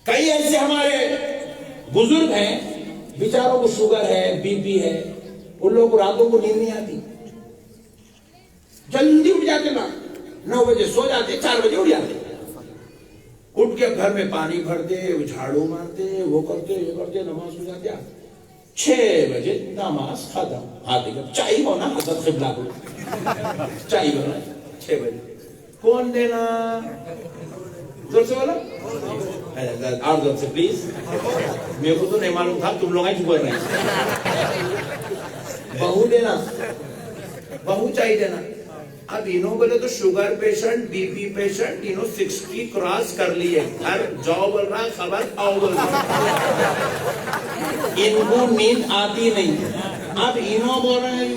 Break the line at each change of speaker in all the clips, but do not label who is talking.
کئی ایسے ہمارے بزرگ ہیں بیچاروں کو شوگر ہے بی پی ہے, ان لوگوں کو راتوں کو نیند نہیں آتی, جلدی اٹھ جاتے نا, 9 بجے سو جاتے, 4 بجے اٹھ جاتے, اٹھ کے گھر میں پانی بھرتے, جھاڑو مارتے, وہ کرتے یہ کرتے, نماز ہو جاتے, 6 بجے نماز ختم. ہاتھ دیکھا چائے ہونا حضرت قبلہ کو چائے ہونا 6 بجے کون دینا, زور سے بولا, اور زور سے پلیز, میرے کو تو نہیں معلوم تھا, تم لوگ ہی بول رہے ہیں. بہو دینا, بہو چائے دینا. اب انہوں بولے تو sugar patient, B P patient, انہوں 60 کراس کر لیے, گھر جاؤ بول رہا, خبر آؤ بول رہا, ان کو نیند آتی نہیں. اب انہوں بول رہے ہیں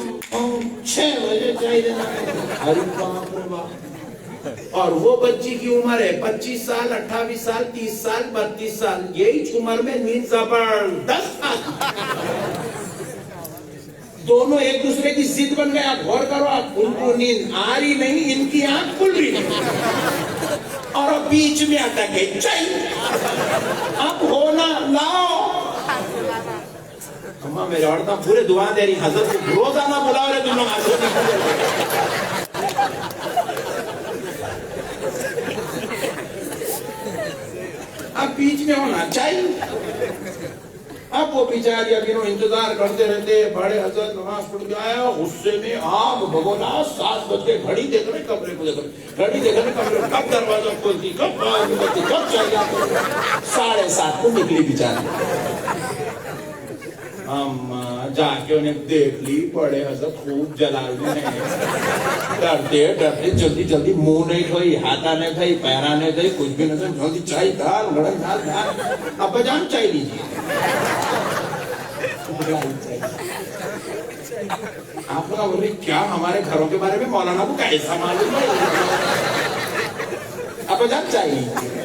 6 بجے چائے دینا, ارے باپ رے باپ. اور وہ بچی کی عمر ہے 25 سال, 28 سال, 30 سال, 32 سال, یہی عمر میں نیند زبردست آتی. دونوں ایک دوسرے کی ضد بن گئے. آپ غور کرو, آپ ان کو نیند آ رہی نہیں, ان کی آنکھ کھل رہی نہیں, اور اب بیچ میں آتا کہ چائے اب ہونا لاؤ. اماں میرے عورتہ پورے دعا دے رہی, حضرت کو روزانہ بلاؤ رہے تم لوگ. اب بیچ میں ہونا چاہیے. اب وہ بیچاری اب انہوں انتظار کرتے رہتے, بڑے حضرت نماز پڑھ کے آیا, غصے میں آگ بگولا, 7 بج کے گھڑی دیکھ رہے, کمرے کو دیکھ رہے, گھڑی دیکھ رہے, کمرے کو, کب دروازہ کھولتی, کب آگ بگتی, کب چاہیے, 7:30 کو نکلی بیچاری. جا کے انہیں دیکھ لی, بڑے حضرت خوب جلال میں ڈرتے ڈرتے جلدی جلدی منہ نہیں دھوئی, ہاتھا نہیں دھوئی, پیرا نہیں دھوئی, کچھ بھی نہیں دھوئی, جلدی چائے ڈال, گرم ڈال ڈال. ابا جان چائے لیجیے. آپ کو بول رہی کیا ہمارے گھروں کے بارے میں مولانا کو کیسا معلوم ہے, ابا جان چائے لیجیے.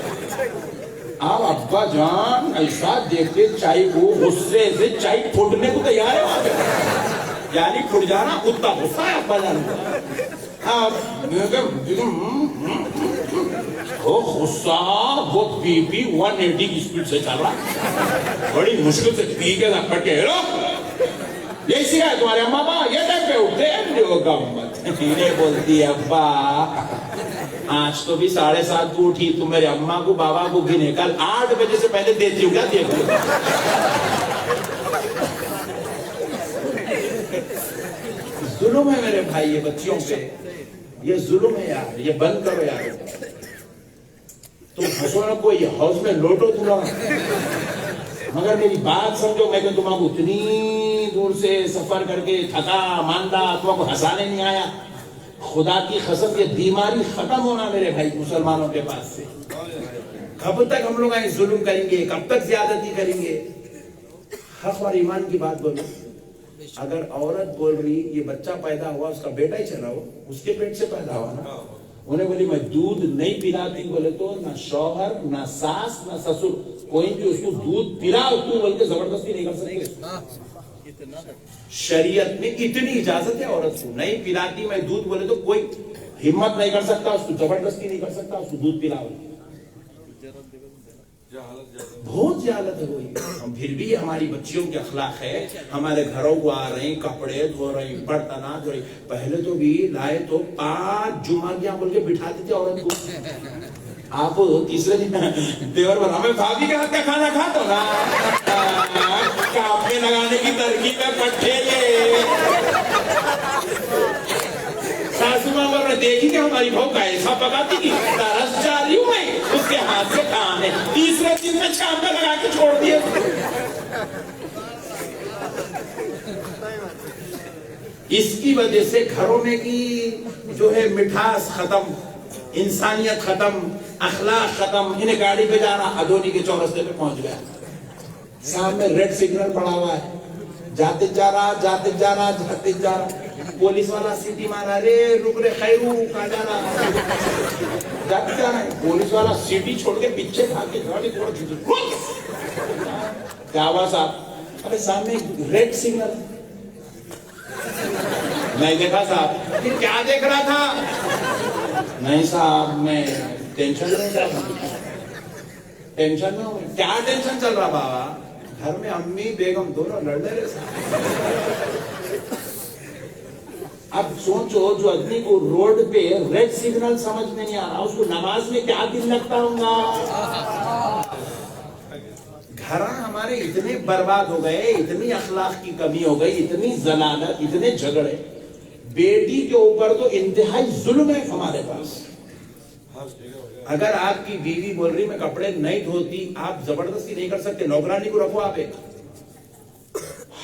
آپ ابا جان ایسا دیکھتے چائے کو, غصے سے چائے پھوٹنے کو تیار ہے, یعنی پھٹ جانا, کتا غصہ ہے ابا جان کو, غصہ وہ بی پی 180 کی سپیڈ سے چل رہا, بڑی مشکل سے پی کے پٹ کے, ہیلو یہی سکھا ہے تمہارے اماں باں, یہ ٹائم پہ اٹھتے ہیں, جو گمت انہیں بولتی ہے ابا آج تو بھی 7:30 کو اٹھی, تم میرے اماں کو بابا کو بھی نہیں, کل 8 بجے سے پہلے دیتی ہوں, کیا دیکھ لو. ظلم ہے میرے بھائی یہ بچیوں پہ, یہ ظلم ہے یار, یہ بند کرو یار. تم ہنسو نہ, کوئی ہاؤس میں لوٹو تم لوگ, مگر میری بات سمجھو, میں کہ تمہاں کو اتنی دور سے سفر کر کے تھکا ماندہ, تمہاں کو ہنسانے نہیں آیا. خدا کی قسم یہ بیماری ختم ہونا میرے بھائی مسلمانوں کے پاس سے. کب تک ہم لوگ ظلم کریں گے, کب تک زیادتی کریں گے. حق اور ایمان کی بات بولو, اگر عورت بول رہی یہ بچہ پیدا ہوا, اس کا بیٹا ہی چلا ہو, اس کے پیٹ سے پیدا ہوا نا, انہیں بولی میں دودھ نہیں پلاتی, بولے تو نہ شوہر نہ ساس نہ سسر کوئی بھی اس کو دودھ پلاؤ تو بول کے زبردستی نہیں کر سکتے. شریعت میں اتنی اجازت ہے عورت کو, نہیں پلاتی میں دودھ, بولے تو کوئی ہمت نہیں کر سکتا, اس کو زبردستی نہیں کر سکتا, اس کو دودھ پلاؤ. بہت جہالت ہے وہی. ہم پھر بھی ہماری بچیوں کے اخلاق ہے, ہمارے گھروں کو آ رہے ہیں, کپڑے دھو رہے ہیں, برتنات دھو رہے ہیں. پہلے تو بھی لائے تو 5 جمعہ بول کے بٹھاتے تھے عورت کو. آپ تیسرے دن دیور بنا, میں بھابھی کے ہاتھ کا کھانا کھاتا ہوں نا, کاپ میں لگانے کی ترکیب ہے پٹھے یہ. ساسو ماں بول رہے دیکھی کہ ہماری بہو کیسا پکاتی کی, ترس جا رہی ہوں میں, اس کے ہاتھ سے کام ہے. تیسرے دن میں چاپ میں لگا کے چھوڑ دیے. اس کی وجہ سے گھروں میں کی جو ہے مٹھاس ختم, انسانیت ختم, اخلاق ختم. انہیں گاڑی پہ جانا, ادونی کے چورستے پہ پہنچ گیا, سامنے ریڈ سگنل پڑا ہوا ہے, جاتے جا رہا جاتے جا رہا جاتے جا رہا, پولیس والا سیٹی مارا, رے رک رے خیرو کہاں جا رہا, جاتے جا رہا ہے. پولیس والا سیٹی چھوڑ کے پیچھے بھاگ کے گاڑی تھوڑا چھوڑ, کیا ہوا صاحب, ارے سامنے ریڈ سگنل نہیں دیکھا صاحب. پھر کیا دیکھ رہا تھا, نہیں صاحب میں ٹینشن نہیں تھا. ٹینشن میں ہوں. کیا ٹینشن چل رہا بابا؟ گھر میں امی بیگم دونوں لڑ رہے ساتھ. اب سوچو جو آدمی کو روڈ پہ ریڈ سگنل سمجھ میں نہیں آ رہا، اس کو نماز میں کیا دل لگتا ہوگا؟ گھر ہمارے اتنے برباد ہو گئے، اتنی اخلاق کی کمی ہو گئی، اتنی ضلالت، اتنے جھگڑے. بیٹی کے اوپر تو انتہائی ظلم ہے ہمارے پاس. اگر آپ کی بیوی بول رہی میں کپڑے نہیں دھوتی، آپ زبردستی نہیں کر سکتے، نوکرانی کو رکھو آپ ایک.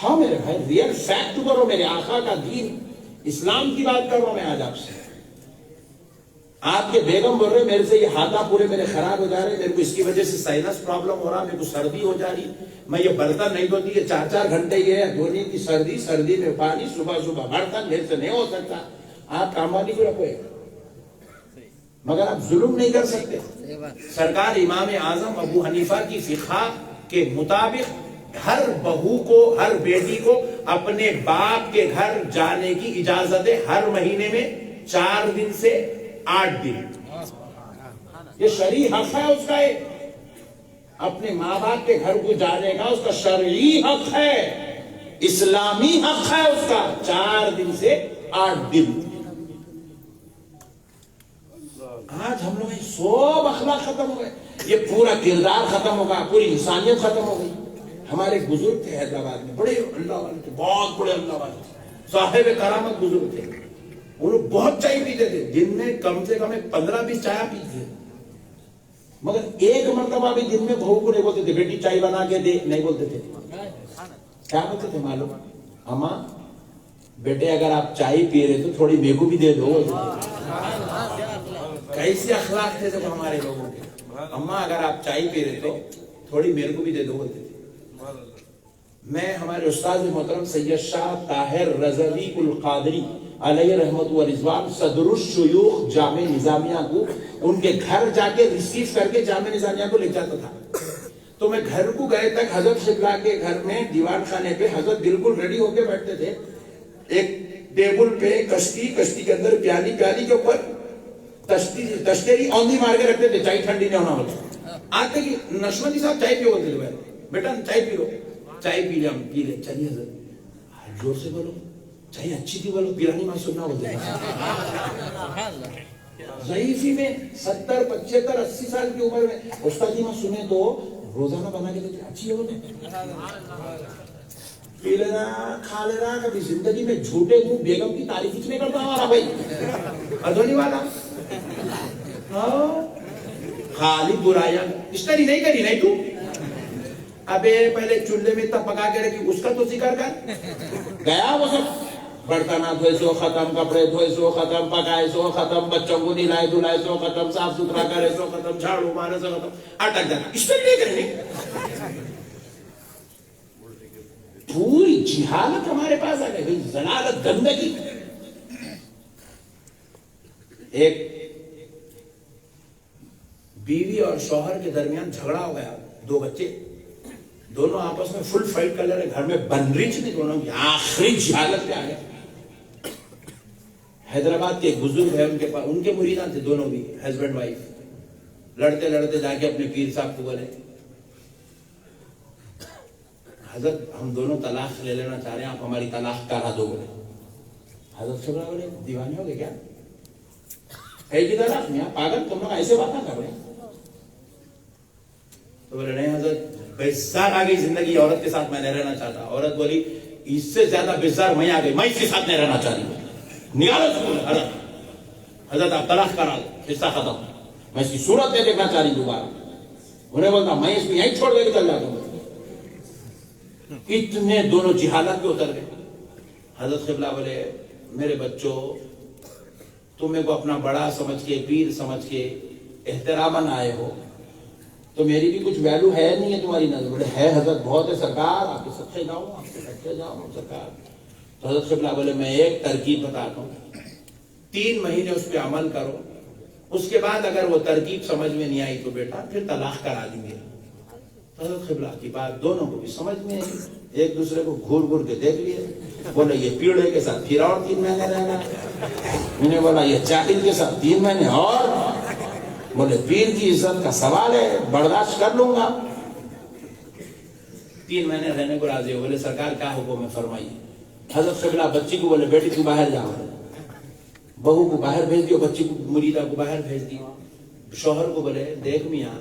ہاں میرے بھائی، ریئل فیکٹ کرو. میرے آقا کا دین اسلام کی بات کر رہا ہوں میں آج آپ سے. آپ کے بیگم بول رہے میرے سے یہ ہاتھا پورے میرے خراب ہو جا رہے، میرے کو اس کی وجہ سے سائنس پرابلم ہو رہا، میرے کو سردی ہو جا رہی، میں یہ برتن نہیں دھوتی، یہ 4 گھنٹے یہ دھونے کی سردی میں پانی، صبح برتن میرے سے نہیں ہو سکتا. آپ کام والی کو رکھو، مگر آپ ظلم نہیں کر سکتے. سرکار امام اعظم ابو حنیفہ کی فقہ کے مطابق ہر بہو کو، ہر بیٹی کو اپنے باپ کے گھر جانے کی اجازت ہے، ہر مہینے میں 4 دن سے 8 دن. یہ شرعی حق ہے اس کا، اپنے ماں باپ کے گھر کو جانے کا اس کا شرعی حق ہے، اسلامی حق ہے اس کا. 4 دن سے 8 دن. آج ہم لوگ سب اخلاق ختم ہو گئے، یہ پورا کردار ختم ہوگا، پوری انسانیت ختم ہو گئی. ہمارے بزرگ تھے حیدرآباد میں، بڑے اللہ والے تھے، بہت بڑے اللہ والے صاحب کرامت بزرگ تھے. وہ لوگ بہت چائے پیتے تھے، دن میں کم سے کم 15-20 چائے پیتے تھے. مگر ایک مرتبہ بھی دن میں بہو کو نہیں بولتے تھے بیٹی چائے بنا کے دے، نہیں بولتے تھے. کیا بولتے تھے معلوم؟ اماں بیٹے اگر آپ چائے پی رہے تو تھوڑی میرے کو بھی دے دو. کیسے اخلاق تھے جب ہمارے لوگوں کے. اماں اگر آپ چائے پی رہے تو تھوڑی میرے کو بھی دے دو بولتے تھے. میں ہمارے استاد محترم سید شاہ طاہر رضوی القادری علیہ رحمت و رضوان صدر الشیوخ جامع نظامیہ کو ان کے گھر جا کے ریسیو کر کے جامع نظامیہ کو لے جاتا تھا. تو میں گھر کو گئے تک حضرت شبلا کے گھر میں دیوان خانے پہ حضرت بالکل ریڈی ہو کے بیٹھتے تھے. ایک ٹیبل پہ کشتی کے اندر پیالی کے اوپر تشتیری اوندھی مار کے رکھتے تھے، چائے ٹھنڈی نہیں ہونا ہوتا. آتے کہ نشمتی صاحب چائے پیو بولتے تھے، بیٹا چائے پی لو. چائے پی لے، ہم پی لے. چلیے حضرت زور سے بولو، چائے اچھی تھی بولو، پیرانی ماں سننا بولتے. ضعیفی میں 70 75 80 سال کی عمر میں استاد جی ماں سنے تو روزانہ بنا کے دیتے، اچھی ہو پی لینا کھا لینا. کبھی زندگی میں جھوٹے منہ بیگم کی تعریف ہی نہیں کرتا ہمارا بھائی ادھونی والا. خالی برائیاں اسٹڈی نہیں کری نہیں تو. ابے پہلے چولہے میں اتنا پکا کے رکھی، اس کا تو ذکر کر. گیا وہ سب برتنا دھوئے سو ختم، کپڑے دھوئے سو ختم، پکائے سو ختم، بچوں کو نہلائے دھلائے سو ختم، صاف ستھرا کرے سو ختم، جھاڑو مارے سو ختم. اٹک جانا اسٹڈی نہیں کرنی. پوری جہالت ہمارے پاس آ گئی، ضلالت، گندگی. ایک بیوی اور شوہر کے درمیان جھگڑا ہو گیا، 2 بچے، دونوں آپس میں فل فائٹ کر رہے، گھر میں بن رہی تھی دونوں کی. آخری جہالت پہ آ گیا. حیدرآباد کے ایک بزرگ ہے، ان کے مریدان تھے دونوں بھی، ہسبینڈ وائف. لڑتے لڑتے جا کے اپنے پیر صاحب کو بولے حضرت ہم دونوں طلاق لے لینا چاہ رہے ہیں، آپ ہماری طلاق کرا دو. بولے حضرت صلی اللہ علیہ وسلم دیوانے ہو گئے کیا؟ ایک ہی طلاق میں پاگل، تم لوگ ایسے بات نہ کر رہے. تو بولے نہیں حضرت بیزار آ گئی زندگی، عورت کے ساتھ میں نہیں رہنا چاہتا. عورت بولی اس سے زیادہ بیزار میں آ گئی، میں اس کے ساتھ نہیں رہنا چاہ رہی. نکالو سکول. حضرت آپ طلاق کرا دو، قصہ ختم. میں اس کی صورت نہیں دیکھنا چاہ رہی دوبارہ. انہیں بولتا میں اس کو یہیں چھوڑ دے کے چل جاتا ہوں. اتنے دونوں جہالت پہ اتر گئے. حضرت قبلہ بولے میرے بچوں، تمہیں کو اپنا بڑا سمجھ کے، پیر سمجھ کے احتراماً آئے ہو، تو میری بھی کچھ ویلو ہے نہیں ہے تمہاری نظر. بولے ہے حضرت بہت ہے سرکار، آپ کے صدقے جاؤں، آپ کے صدقے جاؤں سرکار. تو حضرت قبلہ بولے میں ایک ترکیب بتاتا ہوں، 3 مہینے اس پہ عمل کرو، اس کے بعد اگر وہ ترکیب سمجھ میں نہیں آئی تو بیٹا پھر طلاق کرا دیں گے. حضرت قبلہ کی بات دونوں کو بھی سمجھ میں آئی، ایک دوسرے کو گھور کے دیکھ لیے. بولے یہ پیڑے کے ساتھ پھر اور 3 مہینے رہنا. انہیں بولا یہ چاٹل کے ساتھ 3 مہینے اور. بولے پیر کی عزت کا سوال ہے، برداشت کر لوں گا. 3 مہینے رہنے کو راضی ہو. بولے سرکار کیا حکم ہے فرمائیے. حضرت قبلہ بچی کو بولے بیٹی تو باہر جاؤ. بہو کو باہر بھیج دیو، بچی کو مریدہ کو باہر بھیج دیو. شوہر کو بولے دیکھ میاں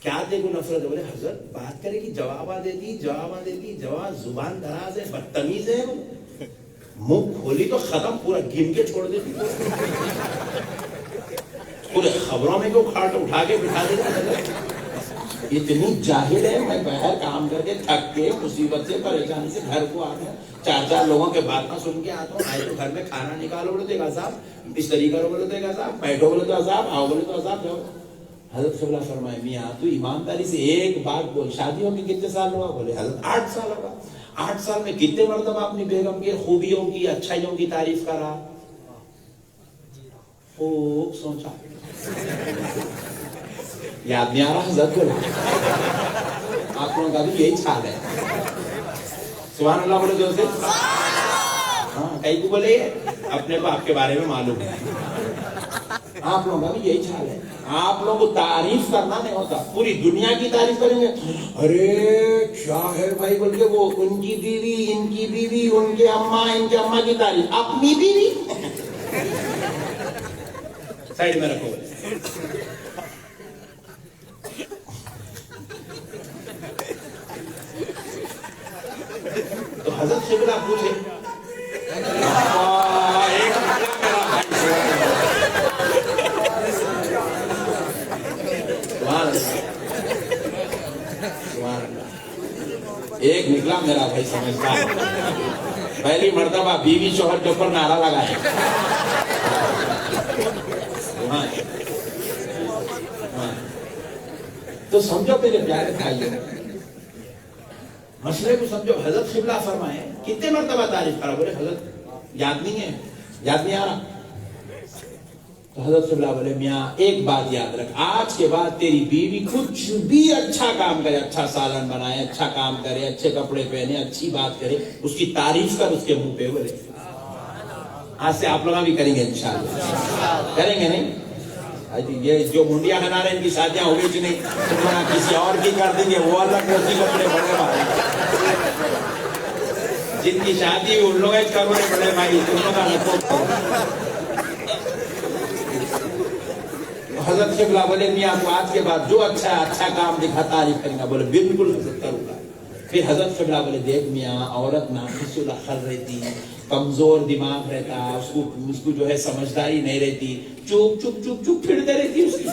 کیا دیکھو نفرت. بولے حضرت بات کرے گی جواب دیتی، جواب زبان دراز ہے، بدتمیز ہے، منہ کھولی تو ختم، پورا گن کے چھوڑ دیتی، پورے خبروں میں کو اٹھا کے بٹھا دیتی. اتنی جاہل ہے. میں باہر کام کر کے تھک کے مصیبت سے پریشانی سے گھر کو آتا ہوں، 4 لوگوں کے باتیں سن کے آتا ہوں. آئے تو گھر میں کھانا نکالو بولے تو عذاب، بستری کرو بولے تو عذاب، بیٹھو بولے تو عذاب، آؤ بولے تو عذاب. جاؤ. حضرت قبلہ فرمائے میاں تو ایمانداری سے ایک بات بول، شادی ہو کے کتنے سال ہوا؟ بولے حضرت 8 سال ہوگا. 8 سال میں کتنے مرتبہ اپنی بیگم کی خوبیوں کی اچھائیوں کی تعریف کرا؟ خوب سوچا. یاد نہیں آ رہا حضرت بولے. آپ لوگوں کا بھی یہی حال ہے. سبحان اللہ بولے جو سے. ہاں کئی کو بولے اپنے کو آپ کے بارے میں معلوم ہے. آپ لوگوں کا بھی یہی حال ہے. آپ لوگوں کو تعریف کرنا نہیں ہوتا، پوری دنیا کی تعریف کریں گے. ارے کیا ہے بھائی بول کے، وہ ان کی بیوی، ان کی بیوی، ان کے اماں کی تعریف، اپنی بیوی سائڈ میں رکھو. تو حضرت قبلہ پوچھے ایک نکلا میرا بھائی سمجھدار. پہلی مرتبہ بیوی شوہر کے اوپر نعرہ لگا ہے. تو سمجھو میرے پیارے بھائیوں، مسئلے کو سمجھو. حضرت قبلہ فرمائے کتنے مرتبہ تعریف کرا؟ بولے حضرت یاد نہیں ہے، یاد نہیں آ رہا. تو حضرت قبلہ بولے میاں ایک بات یاد رکھ، آج کے بعد تیری بیوی کچھ بھی اچھا کام کرے، اچھا سالن بنائے، اچھا کام کرے، اچھے کپڑے پہنے، اچھی بات کرے، اس کی تعریف کر اس کے منہ پہ. بولے آج سے آپ لوگ بھی کریں گے انشاءاللہ. کریں گے نہیں؟ یہ جو منڈیا بنا رہے ان کی شادیاں ہو گئی نہیں، کسی اور کی کر دیں گے، وہ الگ موسی کپڑے بڑے بھائی. جن کی شادی ان لوگ کرو رہے بڑے بھائی، تم لوگ کا رکھو. حضرت قبلہ بولے میاں تو آج کے بعد جو اچھا کام دکھا تعریف کریں گا. بولے بالکل حضرت کروں گا. پھر حضرت قبلہ بولے دیکھ میاں عورت ناقص العقل رہتی، کمزور دماغ رہتا، اس کو جو ہے سمجھداری نہیں رہتی، چپ پھرتے رہتی اس کی.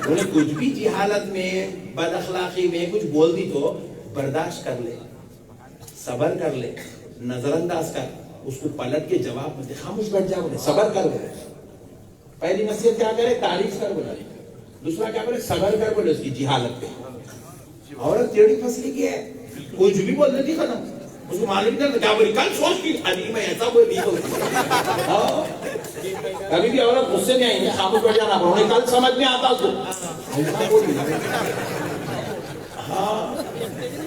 بولے کچھ بھی جہالت میں، بد اخلاقی میں کچھ بول دی تو برداشت کر لے، صبر کر لے، نظر انداز کر، اس کو پلٹ کے جواب میں خاموش بیٹھ جا. بولے صبر کر. بولے پہلی نصیحت کیا کرے؟ تعریف کر. بولے دوسرا کیا بولے؟ صبر کر. بولے اس کی جہالت پہ. عورت ٹیڑھی پھنسلی کی ہے، کچھ بھی بول دیتی ختم. اس کو معلوم نہیں کیا بولی، کل سوچ کی تھی میں ایسا بولی. کبھی بھی عورت غصے میں آئیں گے خاموش بیٹھ جانا، انہیں کل سمجھ میں آتا اس کو. ہاں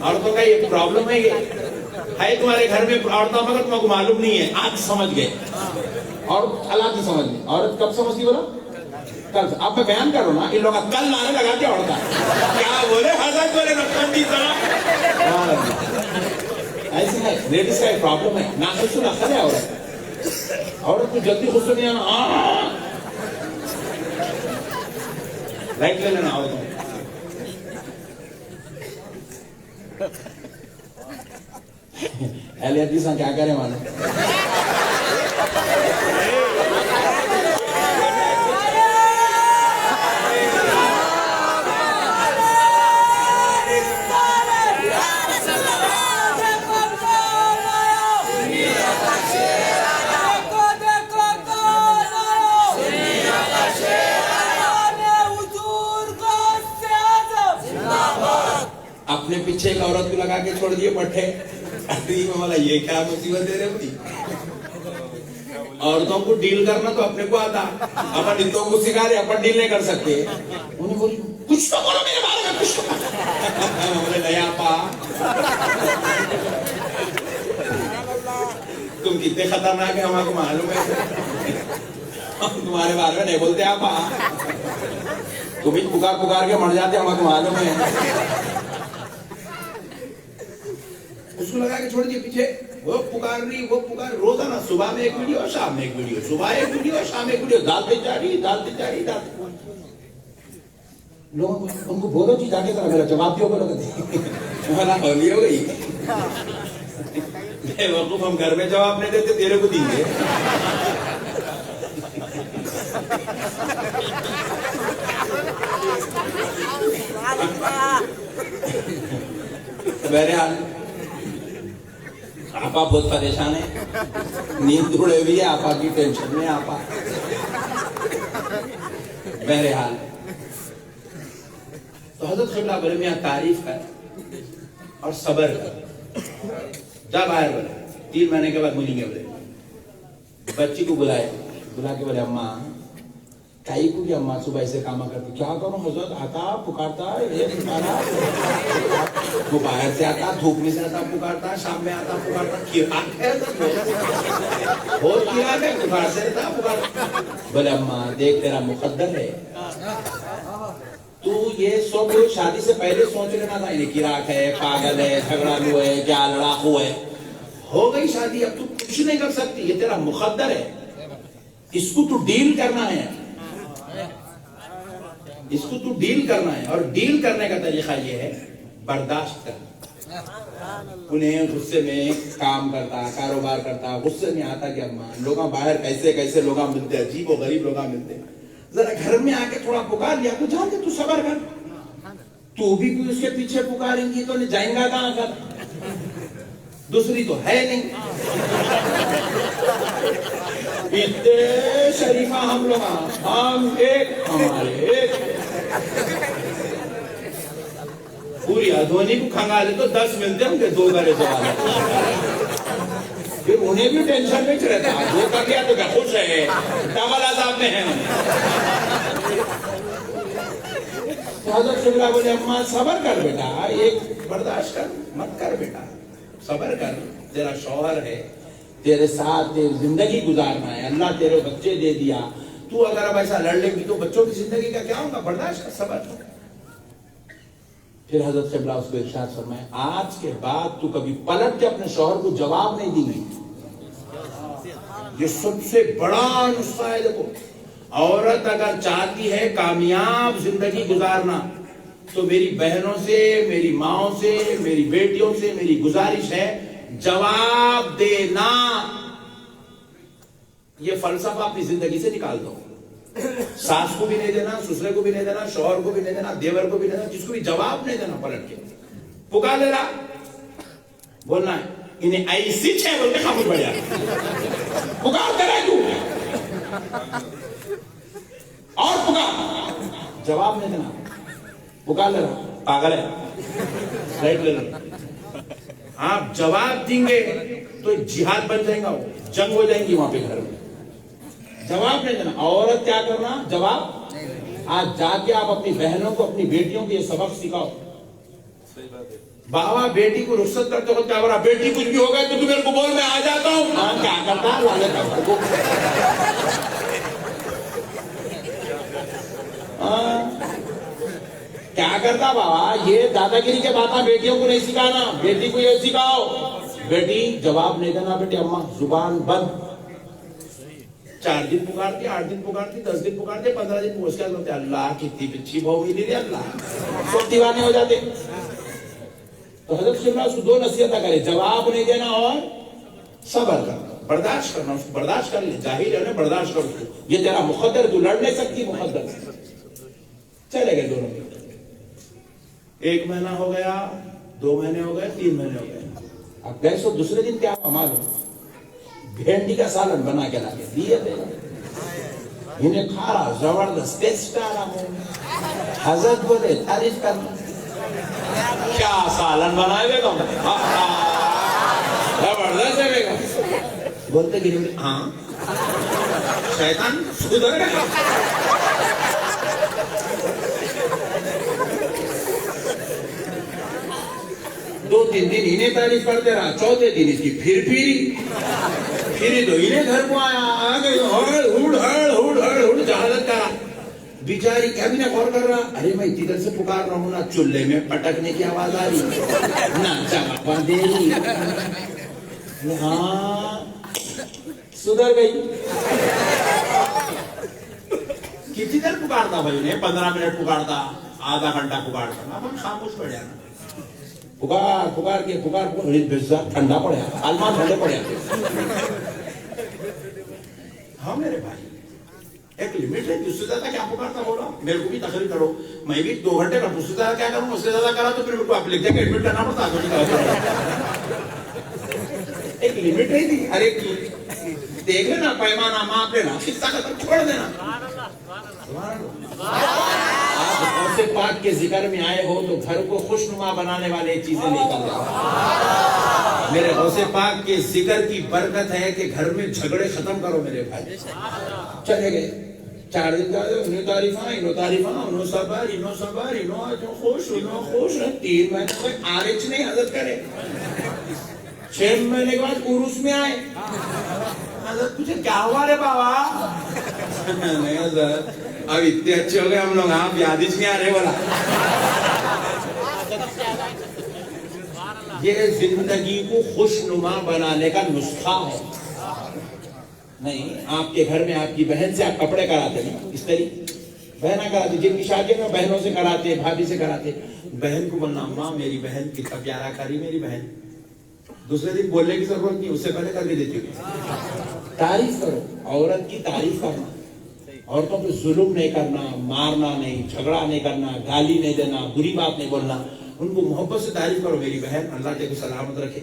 عورتوں کا یہ پرابلم ہے تمہارے گھر میں عورتوں مگر تمہیں کو معلوم نہیں ہے، آج سمجھ گئے. اور اللہ کی سمجھ میں عورت کب سمجھتی؟ بولا کل. اب میں بیان کروں نا، ان لوگوں کل نعرے لگاتے عورت کیا بولے حضرت بولے رکھنڈی طرح. ایسے ہے لیڈیز کا ایک پرابلم ہے، ناقص العقل ہے عورت کو جلدی غصہ نہیں آنا. رائٹ لے لینا عورتوں. اہل حدیث کیا کریں مانے. اپنے پیچھے ایک عورت کو لگا کے چھوڑ دیے پٹھے. یہ کیا مصیبت دے رہے ہوتی. عورتوں کو ڈیل کرنا تو اپنے کو آتا، اپن ان کو سکھا رہے، اپن ڈیل نہیں کر سکتے. انہیں بولی کچھ تو بولو میرے بارے میں، کچھ تو بولے نہیں آپا تم کتنے خطرناک ہے ہمارے کو معلوم ہے. ہم تمہارے بارے میں نہیں بولتے آپا، تم ہی پکار پکار کے مر جاتے ہمارے معلوم ہے. اس کو لگا کہ چھوڑ دیے پیچھے، وہ پکار رہی وہ پکار، روزانہ صبح میں ایک ویڈیو شام میں ایک ویڈیو، صبح ایک ویڈیو شام میں ایک ویڈیو، ڈالتے جا رہی. لوگوں کو ان کو بولو جی جا کے ذرا میرا جواب دیو بولو ہمارا ہولی ہو گئی. بے وقوف، ہم گھر میں جواب نہیں دیتے، تیرے کو دیں گے. بہرحال آپا بہت پریشان ہے، نیند اڑے ہوئی ہے آپا کی، ٹینشن میں آپا. بہرحال تو حضرت قبلہ بولے میاں تعریف کر اور صبر کر، جا باہر بولے. 3 مہینے کے بعد ملیں گے بولے. بچی کو بلائے، بلا کے بولے اماں کائی کو بھی اماں صبح ایسے کام کرتی، کیا کروں حضرت، آتا پکارتا یہ پکارا، وہ باہر سے آتا، دھوپ میں سے آتا پکارتا، شام میں آتا پکارتا، کیراک ہے بہت کیراک ہے، پکارتے رہتا پکارتا. بولے اماں دیکھ تیرا مقدر ہے، تو یہ سب شادی سے پہلے سوچ لینا تھا انہیں کیراک ہے، پاگل ہے، جھگڑالو ہے، کیا لڑاکو ہے. ہو گئی شادی، اب تو کچھ نہیں کر سکتی، یہ تیرا مقدر ہے، اس کو تو ڈیل کرنا ہے، اس کو تو ڈیل کرنا ہے. اور ڈیل کرنے کا طریقہ یہ ہے برداشت کرنا. انہیں غصے میں کام کرتا، کاروبار کرتا، غصے میں آتا کہ اماں لوگاں باہر کیسے کیسے لوگاں ملتے، عجیب و غریب لوگاں ملتے، ذرا گھر میں آ کے تھوڑا پکار لیا تو جانتے تو صبر کر، تو بھی کوئی اس کے پیچھے پکاریں گی تو نہیں جائیں گا کہاں کر، دوسری تو ہے نہیں. اتنے شریفہ ہم لوگ، ہم ایک ہمارے ایک پوری ادھونی کو کھنگالے تو 10 ملتے ہوں گے، 2 گھرے سوال. پھر انہیں بھی ٹینشن میں رہتا ہے، 2 کا کیا تو کیا خوش ہے، ڈبل عذاب میں ہیں. حضرت قبلہ بولے اماں صبر کر بیٹا، ایک برداشت کر، مت کر بیٹا، صبر کر، تیرا شوہر ہے، تیرے ساتھ تیری زندگی گزارنا ہے، اللہ تیرے بچے دے دیا، تو اگر اب ایسا لڑ لے گی تو بچوں کی زندگی کا کیا ہوگا، برداشت کر، صبر کر. پھر حضرت قبلہ اس کو ارشاد فرمائے آج کے بعد تو کبھی پلٹ کے اپنے شوہر کو جواب نہیں دی گئی. یہ سب سے بڑا نسخہ ہے. دیکھو عورت اگر چاہتی ہے کامیاب زندگی گزارنا تو میری بہنوں سے، میری ماؤں سے، میری بیٹیوں سے میری گزارش ہے جواب دینا. یہ فلسفہ اپنی زندگی سے نکال دو. ساس کو بھی نہیں دینا، سسرے کو بھی نہیں دینا، شوہر کو بھی نہیں دینا، دیور کو بھی نہیں دینا، جس کو بھی جواب نہیں دینا. پلٹ کے پکار لے رہا، بولنا ہے انہیں ایسی چھے بول کے خاموش بڑھ جاتا، پکار دے رہا ہے تو اور پکار، جواب نہیں دینا، پکار لے رہا، پاگل ہے، رائٹ لے رہا. آپ جواب دیں گے تو جہاد بن جائے گا، وہ جنگ ہو جائیں گی وہاں پہ گھر میں. جواب نہیں دینا. عورت کیا کرنا، جواب. آج جا کے آپ اپنی بہنوں کو، اپنی بیٹیوں کو یہ سبق سکھاؤ. بابا بیٹی کو رخصت کرتے ہو کیا بڑا، بیٹی کچھ بھی ہو گئے تو میرے کو بول میں آ جاتا ہوں. کیا کرتا کیا کرتا بابا، یہ دادا گیری کے باتیں بیٹیوں کو نہیں سکھانا. بیٹی کو یہ سکھاؤ بیٹی جواب نہیں دینا، بیٹی اماں زبان بند. 4 دن پکارتی، 8 دن پکارتی، 10 دن پکارتے، 15 دن پوچھ کر بولتے اللہ کتنی اچھی بہو ملی تھی، اللہ سب دیوانے ہو جاتے. تو حضرت قبلہ اس کو 2 نصیحتیں کرے، جواب نہیں دینا اور صبر کرنا، برداشت کرنا. اس کو برداشت کر لے، جاہل ہے نا، برداشت کر اس کو، یہ تیرا مقدر، تو لڑ نہیں سکتی مقدر. چلے گئے دونوں، 1 مہینہ ہو گیا، 2 مہینے ہو گئے، 3 مہینے ہو گئے. اب گئے سو دوسرے دن کیا معلوم، بھینڈی کا سالن بنا کے لاکے دیے تھے. انہیں کھا رہا، زبردست ٹیسٹ آ رہا. حضرت بولے تعریف کرنا، کیا سالن بنائے بیگم، زبردست ہے بیگم. بولتے کہ ہاں شیطان سدھر گیا. دو تین دن انہیں تعریف کرتے رہا، چوتھے دن اس کی پھر تو انہیں گھر کو آیا، آگے ہڑ شہادت کرا. بیچاری کیا بھی نہ غور کر رہا, ارے میں اتنی دیر سے پکار رہا ہوں نا, چولہے میں پٹکنے کی آواز آ رہی, ناچا باپا دے رہی, ہاں سدھر گئی. کتنی دیر پکارتا بھائی انہیں, 15 منٹ پکارتا, آدھا گھنٹہ پکارتا, اب خاموش پڑ جانا. پکار کے ٹھنڈا پڑ جاتا, آلما ٹھنڈے پڑ جاتے. ہاں میرے بھائی, ایک لمٹ ہے, اس سے زیادہ کیا پکارتا بولا, میرے کو بھی تقریر کرو, میں بھی 2 گھنٹے کا, اس سے زیادہ کیا کروں, اس سے زیادہ کرا تو پھر میرے کو آپ لکھ دیں گے ایڈمٹ کرنا پڑتا. ایک لمٹ ہے تھی ہر ایک کی, دیکھ لینا پیمانہ ماپ لینا, قصہ ختم چھوڑ دینا. آپ غوث پاک کے ذکر میں آئے ہو تو گھر کو خوشنما بنانے والے چیزیں لے کر جاؤ. میرے غوث پاک کے ذکر کی برکت ہے کہ گھر میں جھگڑے ختم کرو میرے بھائی. چلے گئے 4 دن جائے, انہوں تعریفاں, انہوں صبر, انہوں خوش, 3 مہینے میں آرچ نہیں حضرت کرے. 6 مہینے کے بعد عروس میں آئے, حضرت پوچھے کیا ہوا رے بابا. نہیں حضرت اب اتنے اچھے ہو گئے ہم لوگ, آپ یاد ہی نہیں آ رہے بولا. یہ زندگی کو خوشنما بنانے کا نسخہ ہے. نہیں, آپ کے گھر میں آپ کی بہن سے آپ کپڑے کراتے نا, اس طریقے بہنیں کراتے, جن کی شادی میں بہنوں سے کراتے, بھابھی سے کراتے. بہن کو بولنا ماں میری بہن کتنا پیارا کری میری بہن, دوسرے دن بولنے کی ضرورت نہیں, اس سے پہلے کر کے دیتی ہوں. تعریف کرو, عورت کی تعریف کرنا, عورتوں پہ ظلم نہیں کرنا, مارنا نہیں, جھگڑا نہیں کرنا, گالی نہیں دینا, بری بات نہیں بولنا. ان کو محبت سے تعریف کرو, میری بہن اللہ تجھے سلامت رکھے,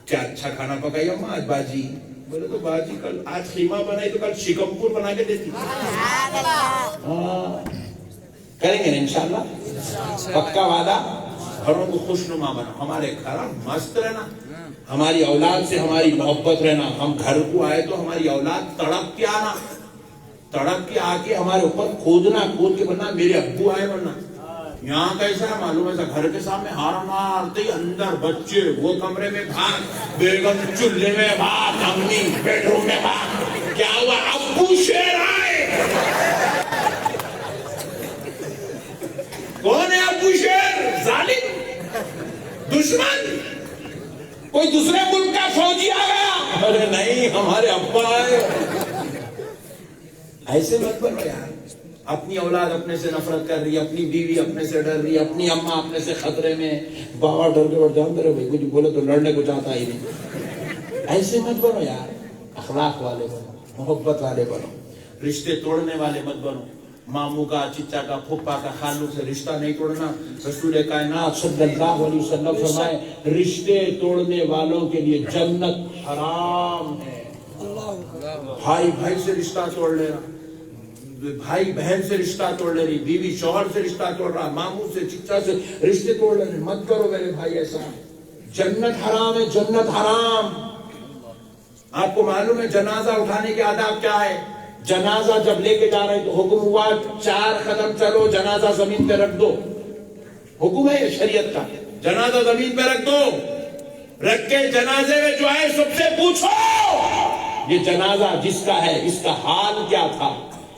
کیا اچھا کھانا پکائی اماں آج باجی. بولے تو باجی کل آج خیمہ بنائی تو کل شکم پور بنا کے دیتی. کریں گے انشاءاللہ, پکا وعدہ. گھروں کو خوشنما بنا, ہمارے گھر مست رہنا, ہماری اولاد سے ہماری محبت رہنا. ہم گھر کو آئے تو ہماری اولاد تڑپ کے آنا, تڑپ کے آ کے ہمارے اوپر کود کے بننا, میرے ابو آئے بننا. یہاں کیسا ہے معلوم ہے, گھر کے سامنے ہار مارتے ہی اندر بچے, وہ کمرے میں بھاگ, بیگم چولہے میں بھاگ, امی بیڈ روم میں بھاگ. کیا ہوا, ابو شیر آئے. کون ہے ابو شیر؟ ظالم, دشمن, کوئی دوسرے ملک کا فوجی آ گیا. ارے نہیں, ہمارے ابا آئے. ایسے مت بنو یار. اپنی اولاد اپنے سے نفرت کر رہی ہے, اپنی بیوی اپنے سے ڈر رہی ہے, اپنی اماں اپنے سے خطرے میں, بابا ڈر کے بڑھ جاؤں میرے بھائی, کچھ بولے تو لڑنے کو چاہتا ہی نہیں. ایسے مت بنو یار, اخلاق والے بنو, محبت والے بنو, رشتے توڑنے والے مت بنو. ماموں کا, چچا کا, پھپھا کا, خالو سے رشتہ نہیں توڑنا. رسول کائنات صلی اللہ علیہ وسلم فرمائے, رشتے توڑنے والوں کے لیے جنت حرام ہے. بھائی بھائی سے رشتہ توڑ لینا, بھائی بہن سے رشتہ توڑ لے رہی, بیوی شوہر سے رشتہ توڑ رہا, ماموں سے, چچا سے رشتے توڑ لے رہے. مت کرو میرے بھائی ایسا, جنت حرام ہے, جنت حرام. آپ کو معلوم ہے جنازہ اٹھانے کے آداب کیا ہے؟ جنازہ جب لے کے جا رہے تو حکم ہوا 4 قدم چلو, جنازہ زمین پہ رکھ دو. حکم ہے یہ شریعت کا, جنازہ زمین پہ رکھ دو. رکھ کے جنازے میں جو ہے سب سے پوچھو, یہ جنازہ جس کا ہے اس کا حال کیا تھا,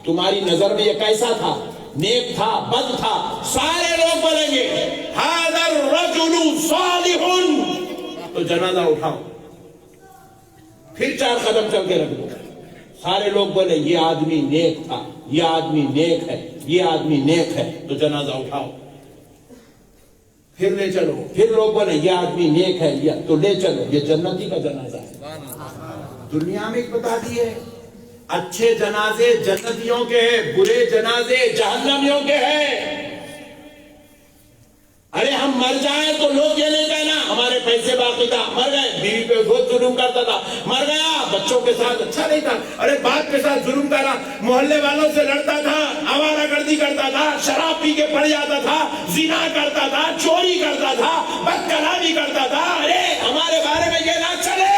تمہاری نظر میں یہ کیسا تھا, نیک تھا, بد تھا. سارے لوگ بولیں گے ھذا الرجل صالح, تو جنازہ اٹھاؤ, پھر 4 قدم چل کے رکھ دو. سارے لوگ بولے یہ آدمی نیک تھا, یہ آدمی نیک ہے, یہ آدمی نیک ہے, تو جنازہ اٹھاؤ, پھر لے چلو. پھر لوگ بولے یہ آدمی نیک ہے, تو لے چلو, یہ جنتی کا جنازہ ہے. دنیا میں ایک بتا دی ہے, اچھے جنازے جنتیوں کے ہیں, برے جنازے جہنمیوں کے ہیں. ارے ہم مر جائیں تو لوگ یہ نہیں کہنا ہمارے پیسے باقی تھا, مر گئے, بیوی پہ بہت ظلم کرتا تھا, مر گیا, بچوں کے ساتھ اچھا نہیں تھا, ارے باپ کے ساتھ ظلم کرا, محلے والوں سے لڑتا تھا, آوارہ گردی کرتا تھا, شراب پی کے پڑ جاتا تھا, زنا کرتا تھا, چوری کرتا تھا, بد کلامی کرتا تھا. ارے ہمارے بارے میں یہ نہ چلے,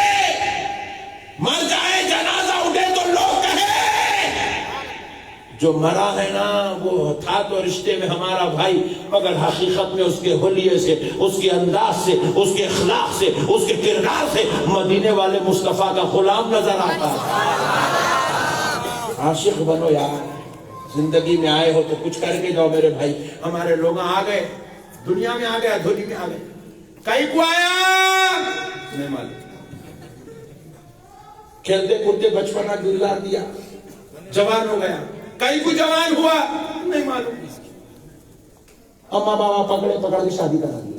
مر جائے جنازہ اٹھے تو لوگ کہیں جو مرا ہے نا وہ تھا تو رشتے میں ہمارا بھائی, مگر حقیقت میں اس کے حلیے سے, اس کے انداز سے, اس کے اخلاق سے, اس کے کردار سے مدینے والے مصطفیٰ کا غلام نظر آتا ہے. عاشق بنو یار, زندگی میں آئے ہو تو کچھ کر کے جاؤ میرے بھائی. ہمارے لوگ آ گئے, دنیا میں آ گئے, دھولی میں آ گئے. کہیں کو آیا نہیں معلوم, کھیلتے کودتے بچپنا گزار دیا, جوان ہو گیا, کہیں کو جوان ہوا نہیں معلوم. اما بابا پکڑ کے شادی کرا دی,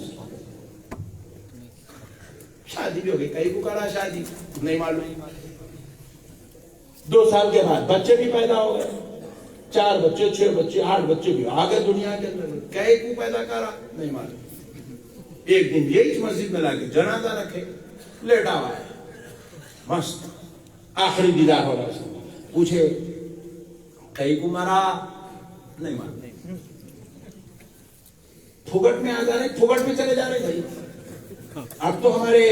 شادی بھی ہو گئی, کہیں کو کرا شادی نہیں معلوم. 2 سال کے بعد بچے بھی پیدا ہو گئے, 4 بچے, 6 بچے, 8 بچے بھی آ گئے دنیا کے اندر, کہیں کو پیدا کرا نہیں معلوم. ایک دن یہی مسجد میں لا کے جنازہ رکھے, لیٹا ہوا ہے مست, آخری دیدار ہو رہا ہے. پوچھے کہیں کو مرا نہیں معلوم. پھگٹ میں آ جا رہے, پھگٹ میں چلے جا رہے بھائی. اب تو ہمارے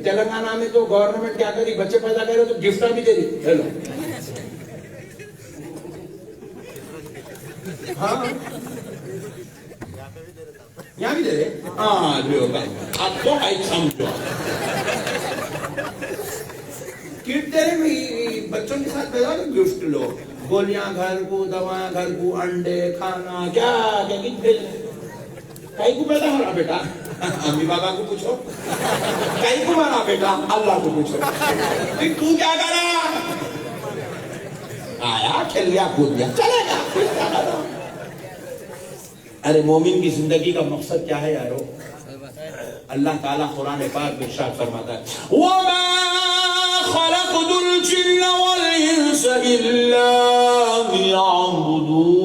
تلنگانہ میں تو گورنمنٹ کیا کری, بچے پیدا کرے تو گفٹ بھی دے دی. ہیلو, ہاں یہاں بھی دے رہے, ہاں جو ہوگا اب تو آئی سمجھو. کٹ دے رہے بچوں کے ساتھ پیدا ہو, گفٹ لو, گولیاں گھر کو, دوائیں گھر کو, انڈے کھانا, کیا کیا کچھ بھیج رہے. کہیں کو پیدا ہو رہا بیٹا, امی بابا کو پوچھو. کہیں کو مارا بیٹا, اللہ کو پوچھو. تو کیا کرا, آیا کھیل گیا کود گیا چلے گا. ارے مومن کی زندگی کا مقصد کیا ہے یارو؟ اللہ تعالیٰ قرآن پاک میں ارشاد فرماتا ہے وَمَا خَلَقْتُ الْجِنَّ وَالْإِنسَ إِلَّا لِيَعْبُدُونِ.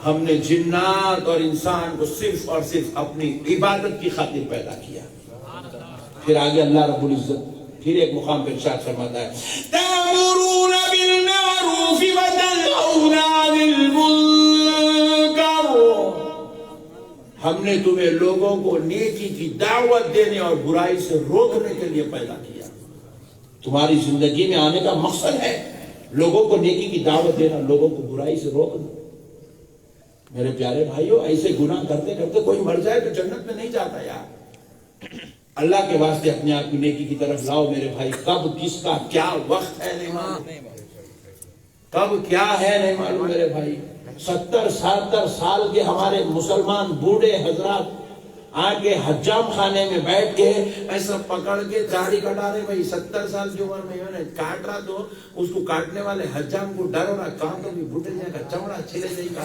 ہم نے جنات اور انسان کو صرف اور صرف اپنی عبادت کی خاطر پیدا کیا. پھر آگے اللہ رب العزت پھر ایک مقام پہ ارشاد فرماتا ہے تَأْمُرُونَ بِالْمَعْرُوفِ وَتَنْهَوْنَ عَنِ الْمُنكَرِ. ہم نے تمہیں لوگوں کو نیکی کی دعوت دینے اور برائی سے روکنے کے لیے پیدا کیا. تمہاری زندگی میں آنے کا مقصد ہے لوگوں کو نیکی کی دعوت دینا, لوگوں کو برائی سے روکنا. میرے پیارے بھائیو, ایسے گناہ کرتے کرتے کوئی مر جائے تو جنت میں نہیں جاتا یار. اللہ کے واسطے اپنے آپ کی نیکی کی طرف لاؤ میرے بھائی. کب کس کا کیا وقت ہے نہیں معلوم, کب کیا ہے نہیں معلوم میرے بھائی. 70-70 سال کے ہمارے مسلمان بوڑھے حضرات آ کے حجام خانے میں بیٹھ کے ایسا پکڑ کے داڑھی کٹا رہے. بھائی 70 سال کی عمر میں کاٹ رہا تو اس کو کاٹنے والے حجام کو ڈر ہو رہا, کہاں تو بھی بھٹے جائے گا, چمڑا چھلے جائے گا,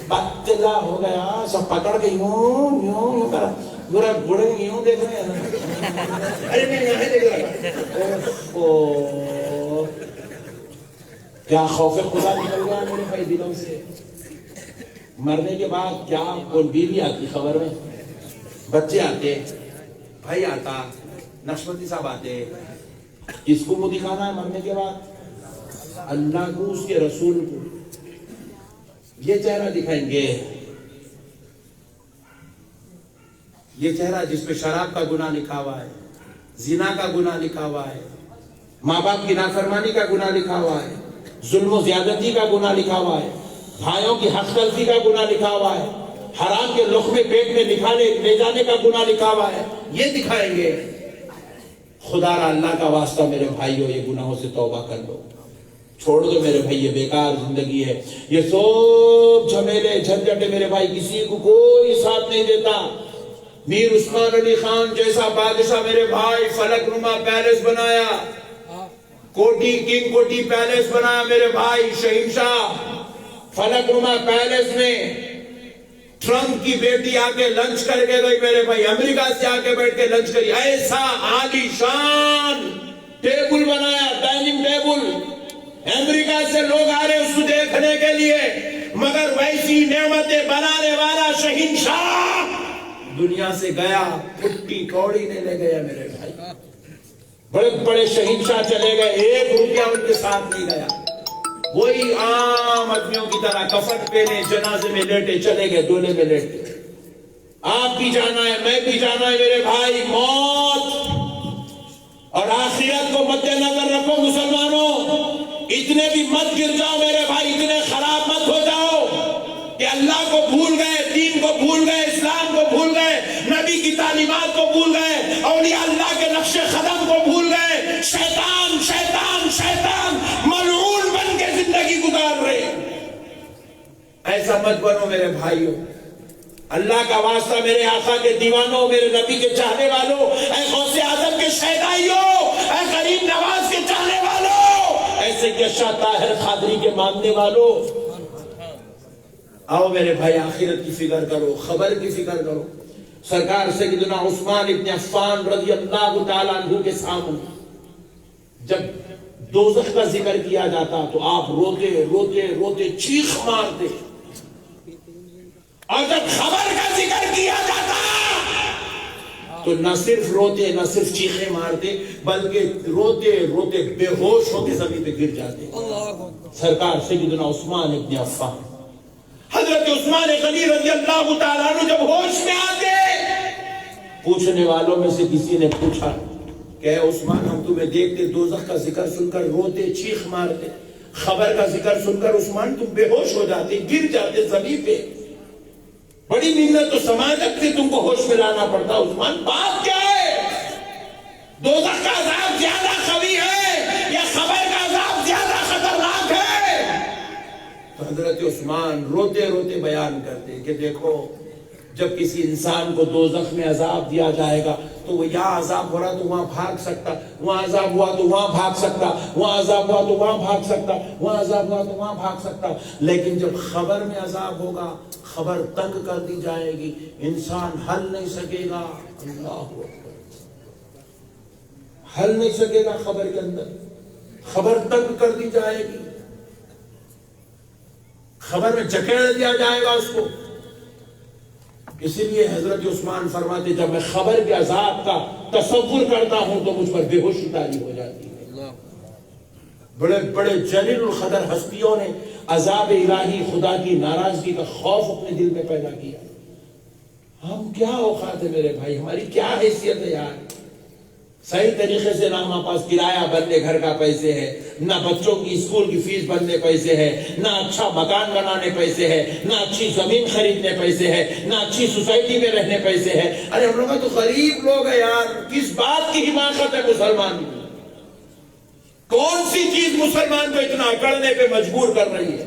بدلا ہو گیا. سب پکڑ کے یوں یوں یوں کرا, برا بوڑھے یوں دیکھ رہے ہیں. ارے نہیں یہاں دیکھ رہا, کیا خوف خدا نکل گیا میرے بھائی دلوں سے. مرنے کے بعد کیا کوئی بیوی آتی خبر میں, بچے آتے, بھائی آتا, نقشبندی صاحب آتے, کس کو منہ دکھانا ہے مرنے کے بعد؟ اللہ کو, اس کے رسول کو. یہ چہرہ دکھائیں گے, یہ چہرہ جس پہ شراب کا گناہ لکھا ہوا ہے, زنا کا گناہ لکھا ہوا ہے, ماں باپ کی نافرمانی کا گناہ لکھا ہوا ہے, ظلم و زیادتی کا گناہ لکھا ہوا ہے, بھائیوں کی حق تلفی کا گناہ لکھا ہوا ہے, حرام کے لقمے پیٹ میں لے جانے کا گناہ لکھا ہوا ہے. یہ دکھائیں گے. خدا را اللہ کا واسطہ میرے بھائیوں, یہ گناہوں سے توبہ کر لو, چھوڑ دو میرے بھائی. یہ بیکار زندگی ہے, یہ سب جھمیلے جھنجھٹ میرے بھائی, کسی کو کوئی ساتھ نہیں دیتا. میر عثمان علی خان جیسا بادشاہ میرے بھائی فلک نما پیلس بنایا, کوٹی کنگ کوٹی پیلس بنایا میرے بھائی. شہنشاہ فلک نما پیلس میں ٹرمپ کی بیٹی آ کے لنچ کر کے گئی میرے بھائی, امریکہ سے آ کے بیٹھ کے لنچ کری. ایسا عالی شان ٹیبل بنایا, ڈائننگ ٹیبل. امریکہ سے لوگ آ رہے اس کو دیکھنے کے لیے, مگر ویسی نعمتیں بنانے والا شہنشاہ دنیا سے گیا, پھٹی کوڑی نے لے گیا میرے بھائی. بڑے بڑے شہنشاہ چلے گئے, 1 روپیہ ان کے ساتھ نہیں گیا. وہی عام آدمیوں کی طرح کفن پہنے جنازے میں لیٹے چلے گئے, ڈولے میں لیٹے. آپ بھی جانا ہے, میں بھی جانا ہے میرے بھائی. موت اور آخرت کو مد نظر رکھو مسلمانوں. اتنے بھی مت گر جاؤ میرے بھائی, اتنے خراب مت ہو جاؤ کہ اللہ کو بھول گئے, دین کو بھول گئے, اسلام کو بھول گئے, نبی کی تعلیمات کو بھول گئے, اولیاء اللہ کے نقش قدم کو بھول گئے. شیطان شیطان شیطان ایسا مت بنو میرے بھائیوں، اللہ کا واسطہ میرے آقا کے دیوانوں، میرے نبی کے چاہنے والوں، اے غوث اعظم کے شیدائیوں، اے غریب نواز کے چاہنے والوں، اے سید شاہ طاہر قادری کے ماننے والوں، آؤ میرے بھائی آخرت کی فکر کرو، خبر کی فکر کرو۔ سرکار سیدنا عثمان ابن عفان رضی اللہ تعالیٰ عنہ کے سامنے جب دوزخ کا ذکر کیا جاتا تو آپ روتے روتے روتے چیخ مارتے، اور جب خبر کا ذکر کیا جاتا تو نہ صرف روتے نہ صرف چیخیں مارتے بلکہ روتے روتے بے ہوش ہو کے زمین پہ گر جاتے۔ سرکار سیدنا عثمان ابن عفان، حضرت عثمان غنی رضی اللہ تعالیٰ عنہ جب ہوش میں آتے، پوچھنے والوں میں سے کسی نے پوچھا کہ اے عثمان، ہم تمہیں دیکھتے دوزخ کا ذکر سن کر روتے چیخ مارتے، خبر کا ذکر سن کر عثمان تم بے ہوش ہو جاتے، گر جاتے زمین پہ، بڑی محنت تو سماجت سے تم کو ہوش میں لانا پڑتا، عثمان بات کیا ہے؟ دوزخ کا عذاب زیادہ قوی ہے یا خبر کا عذاب زیادہ خطرناک ہے؟ تو حضرت عثمان روتے روتے بیان کرتے کہ دیکھو، جب کسی انسان کو دوزخ میں عذاب دیا جائے گا تو وہ یہاں عذاب ہو رہا تو وہاں بھاگ سکتا، وہاں عذاب ہوا تو وہاں بھاگ سکتا، وہاں عذاب ہوا تو وہاں بھاگ سکتا، وہاں عذاب ہوا تو وہاں بھاگ سکتا، لیکن جب خبر میں عذاب ہوگا، خبر تنگ کر دی جائے گی، انسان ہل نہیں سکے گا، اللہ اکبر، ہل نہیں سکے گا خبر کے اندر، خبر تنگ کر دی جائے گی، خبر میں جکڑ دیا جائے گا اس کو۔ اسی لیے حضرت عثمان فرماتے جب میں خبر کے عذاب کا تصور کرتا ہوں تو مجھ پر بے ہوشی طاری ہو جاتی ہے۔ بڑے بڑے جلیل القدر ہستیوں نے عذاب الہی، خدا کی ناراضگی کا خوف اپنے دل میں پیدا کیا۔ ہم کیا اوقات ہے میرے بھائی، ہماری کیا حیثیت ہے یار؟ صحیح طریقے سے نہ ہمارے پاس کرایہ بننے گھر کا پیسے ہے، نہ بچوں کی اسکول کی فیس بننے پیسے ہے، نہ اچھا مکان بنانے پیسے ہے، نہ اچھی زمین خریدنے پیسے ہے، نہ اچھی سوسائٹی میں رہنے پیسے ہے۔ ارے ہم لوگ تو غریب لوگ ہیں یار، کس بات کی حماقت ہے مسلمان کی؟ کون سی چیز مسلمان کو اتنا اکڑنے پہ مجبور کر رہی ہے؟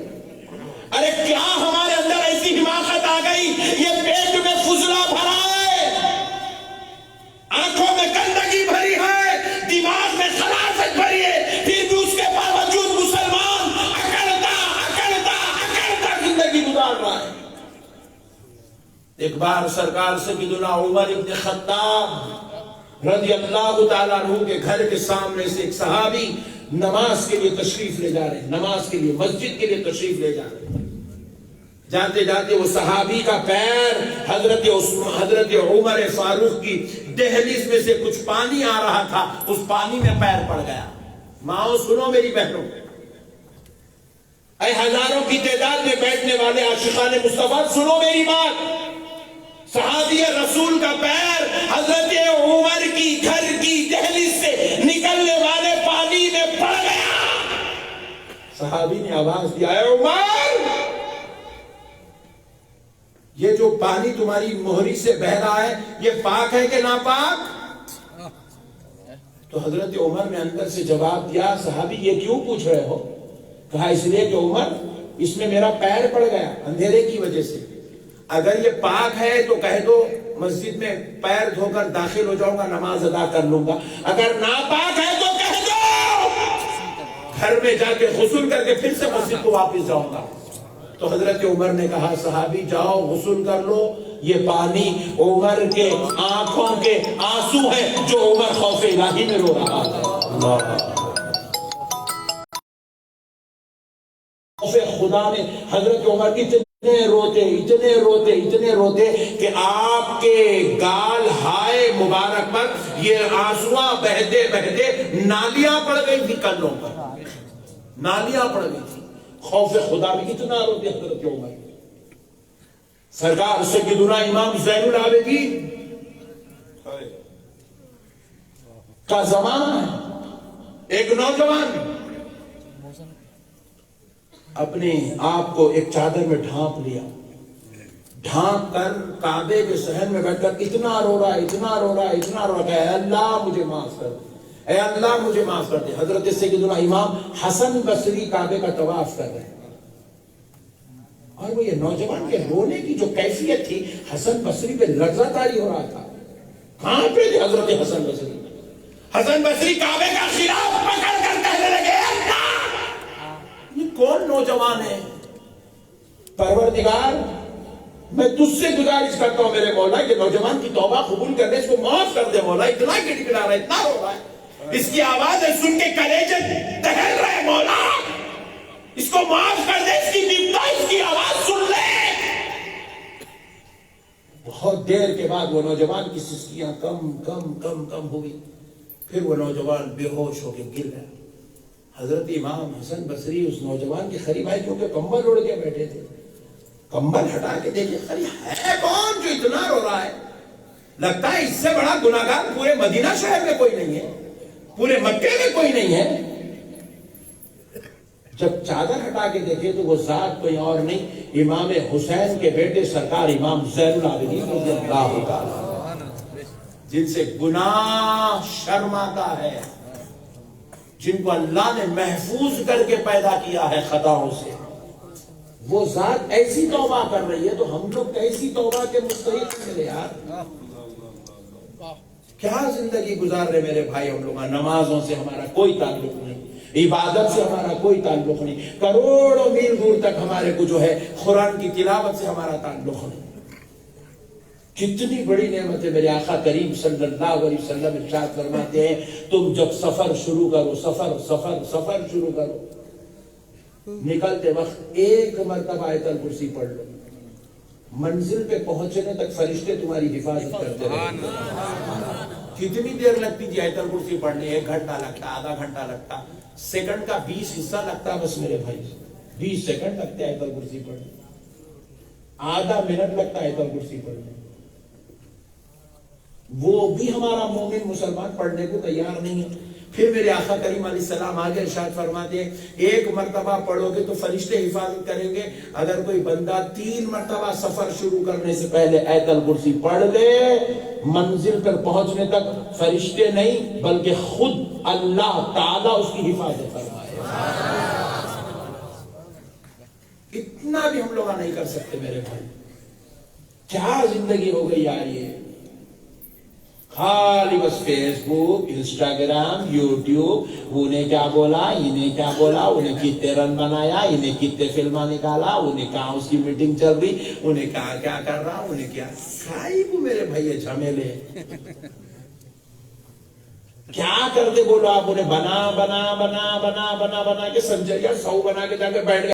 ارے کیا ہمارے اندر ایسی حماقت آ گئی؟ یہ پیٹ میں فضلہ بھرا ہے، آنکھوں میں گندگی بھری ہے، دماغ میں خلاصت بھری ہے، پھر بھی اس کے باوجود مسلمان اکڑتا زندگی گزار رہا ہے۔ ایک بار سرکار سیدنا عمر ابن خطاب رضی اللہ تعالیٰ عنہ کے گھر کے سامنے سے ایک صحابی نماز کے لیے تشریف لے جا رہے ہیں، نماز کے لیے مسجد کے لیے تشریف لے جا رہے ہیں۔ جاتے جاتے وہ صحابی کا پیر حضرت عمر فاروق کی دہلیز میں سے کچھ پانی آ رہا تھا، اس پانی میں پیر پڑ گیا۔ ماؤں سنو میری بہنوں، اے ہزاروں کی تعداد میں بیٹھنے والے عاشقان مصطفیٰ سنو میری بات، صحابی رسول کا پیر حضرت عمر کی گھر کی دہلیز سے نکلنے والے پانی میں پڑ گیا۔ صحابی نے آواز دیا، اے عمر، یہ جو پانی تمہاری مہری سے بہ رہا ہے یہ پاک ہے کہ ناپاک؟ تو حضرت عمر نے اندر سے جواب دیا، صحابی یہ کیوں پوچھ رہے ہو؟ کہا اس لیے کہ عمر، اس میں میرا پیر پڑ گیا اندھیرے کی وجہ سے، اگر یہ پاک ہے تو کہہ دو مسجد میں پیر دھو کر داخل ہو جاؤں گا، نماز ادا کر لوں گا، اگر ناپاک ہے تو کہہ دو گھر میں جا کے غسل کر کے پھر سے مسجد کو واپس جاؤں گا۔ تو حضرت عمر نے کہا صحابی جاؤ غسل کر لو، یہ پانی عمر کے آنکھوں کے آنسو ہے جو عمر خوف الہی میں رو رہا ہے۔ خوف خدا نے حضرت عمر کی اتنے روتے کہ آپ کے گال ہائے مبارک پر یہ آنسواں بہتے بہتے نالیاں پڑ گئی تھی، کنوں پر نالیاں پڑ گئی تھی، خوف خدا میں اتنا روتے حضرت عمر۔ سرکار سیدنا امام زین العابدین کا زمانہ ہے، ایک نوجوان اپنے آپ کو ایک چادر میں ڈھانپ لیا، ڈھانپ کر کعبے کے صحن میں بیٹھ کر اتنا رو رہا ہے، اے اللہ مجھے معاف کر دے، اے اللہ مجھے معاف کر دے۔ حضرت سیدنا امام حسن بصری کعبے کا طواف کر رہے ہیں اور وہ یہ نوجوان کے رونے کی جو کیفیت تھی، حسن بصری پہ لرزہ طاری ہو رہا تھا. کہاں پہ تھے حضرت حسن بصری؟ حسن بصری کعبے کا خلاف پکڑ کر کہنے لگے یہ کون نوجوان ہے؟ پروردگار میں تجھ سے گزارش کرتا ہوں میرے مولا، یہ نوجوان کی توبہ قبول کرنے، اس کو معاف کر دے مولا. اتنا گڑگڑا رہا ہے، اتنا رو رہا ہے، اس کی آوازیں سن کے کلیجے دہل رہے مولا، اس کو معاف کر دے، اس کی نمتا، اس کی آواز سن لے. بہت دیر کے بعد وہ نوجوان کی سسکیاں کم کم کم کم ہوئی. پھر وہ نوجوان بے ہوش ہو کے گر گیا. حضرت امام حسن بصری اس نوجوان کے قریب آئے، کیونکہ کمبل اڑ کے بیٹھے تھے. کمبل ہٹا کے دیکھے، ہے کون جو اتنا رو رہا ہے؟ لگتا ہے اس سے بڑا گناہگار پورے مدینہ شہر میں کوئی نہیں ہے، پورے مکے میں کوئی نہیں ہے. جب چادر ہٹا کے دیکھے تو وہ ذات کوئی اور نہیں، امام حسین کے بیٹے سرکار امام زین العابدین رضی اللہ تعالی، جن سے گناہ شرم آتا ہے، جن کو اللہ نے محفوظ کر کے پیدا کیا ہے خطاؤں سے. وہ ذات ایسی توبہ کر رہی ہے تو ہم لوگ ایسی توبہ کے مستحق ملے یار. کیا زندگی گزار رہے میرے بھائی ہم لوگ. نمازوں سے ہمارا کوئی تعلق نہیں، عبادت سے ہمارا کوئی تعلق نہیں، کروڑوں میل دور تک ہمارے کو جو ہے قرآن کی تلاوت سے ہمارا تعلق نہیں. کتنی بڑی نعمت ہے. میرے آقا کریم صلی اللہ علیہ وسلم ارشاد فرماتے ہیں تم جب سفر شروع کرو، سفر شروع کرو، نکلتے وقت ایک مرتبہ آیت الکرسی پڑھ لو. منزل پہ پہنچنے تک فرشتے تمہاری حفاظت کرتے رہیں. کتنی دیر لگتی تھی آیت الکرسی پڑھنے؟ 1 گھنٹہ لگتا، آدھا گھنٹہ لگتا، سیکنڈ کا 20 حصہ لگتا بس میرے بھائی. 20 سیکنڈ لگتے آیت الکرسی پڑھنے، آدھا منٹ لگتا آیت الکرسی پڑھنے. وہ بھی ہمارا مومن مسلمان پڑھنے کو تیار نہیں ہے. پھر میرے آقا کریم علیہ السلام آگے ارشاد فرماتے ہیں 1 مرتبہ پڑھو گے تو فرشتے حفاظت کریں گے. اگر کوئی بندہ 3 مرتبہ سفر شروع کرنے سے پہلے آیت الکرسی پڑھ لے، منزل پر پہنچنے تک فرشتے نہیں بلکہ خود اللہ تعالیٰ اس کی حفاظت فرمائے. اتنا بھی ہم لوگ نہیں کر سکتے میرے بھائی. کیا زندگی ہو گئی یار یہ. خالی بس فیس بک، انسٹاگرام، یوٹیوب، انہیں کیا بولا، انہیں کیا بولا، انہیں کتنے رن بنایا، انہیں کتنے فلمیں نکالا، انہیں کہاں اس کی میٹنگ چل رہی، انہیں کہاں کیا کر رہا، انہیں کیا کو میرے بھائی جھمیلے. کیا کرتے بولو آپ؟ انہیں بنا بنا بنا بنا بنا بنا کے سنجریا 100 بنا کے جا کے بیٹھ گئے.